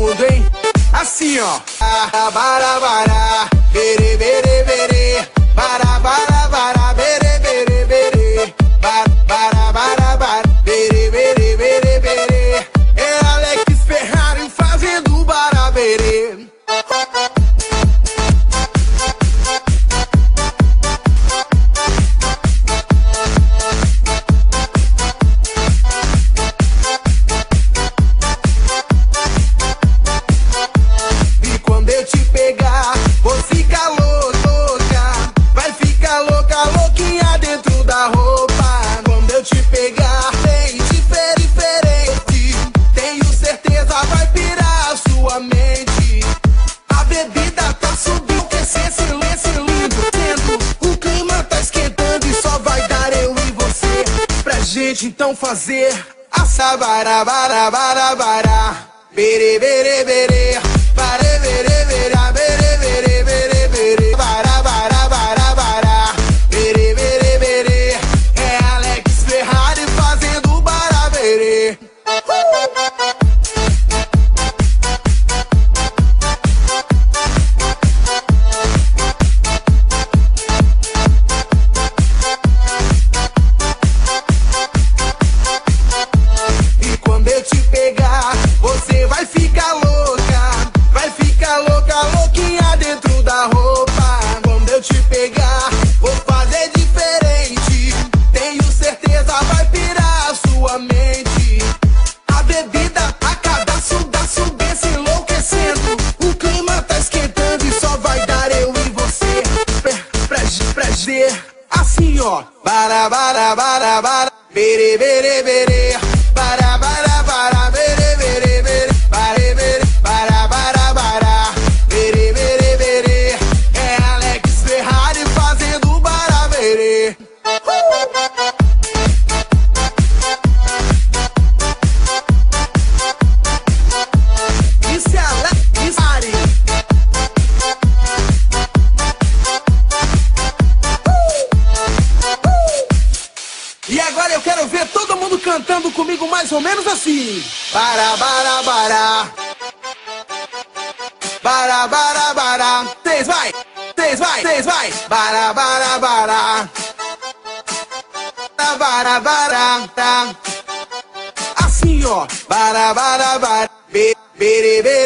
mundo, hein? Assim, ó. Bara, bara, bere, bere, bere. Bara, bara, bara, bere, bere, bere. Bara, bara, bara, bere, bere, bere, bere. É Alex Ferrari fazendo bara, bere. E quando eu te pegar, vou ficar louca. Vai ficar louca, louquinha dentro da roupa. Quando eu te pegar, bem diferente. Tenho certeza, vai pirar a sua mente. A bebida tá subindo, que esse silêncio lindo. O clima tá esquentando e só vai dar eu e você. Pra gente então fazer assa bara, bara, bara, bara. Bere, bere, bere. Bare, bere, bere, bere, bere, bere, bere. Bara, bara, bara, bara. Bere, bere, bere. É Alex Ferrari fazendo bara, bere. E quando eu te pegar, você vai ficar louca. Vai ficar louca, louquinha dentro da roupa. Quando eu te pegar, vou fazer diferente. Tenho certeza, vai pirar a sua mente. A bebida acaba subindo, se enlouquecendo. O clima tá esquentando e só vai dar eu e você. Prazer, assim ó. Bara, bara, bara, bara. Bere, bere, bere. Bara, bara, bara, bere, bere, bere. Bare, bere, bara, bara, bara. Bere, bere, bere. É Alex Ferrari fazendo bara, bere. Isso é Alex Ferrari. E agora eu quero ver todo mundo cantando comigo mais ou menos assim. Bara, bara, bara. Bara, bara, bara. Três vai, três vai, três vai. Bara, bara, bara. Bara, bara, tá. Assim ó. Bara, bara, bara. Bere, bere.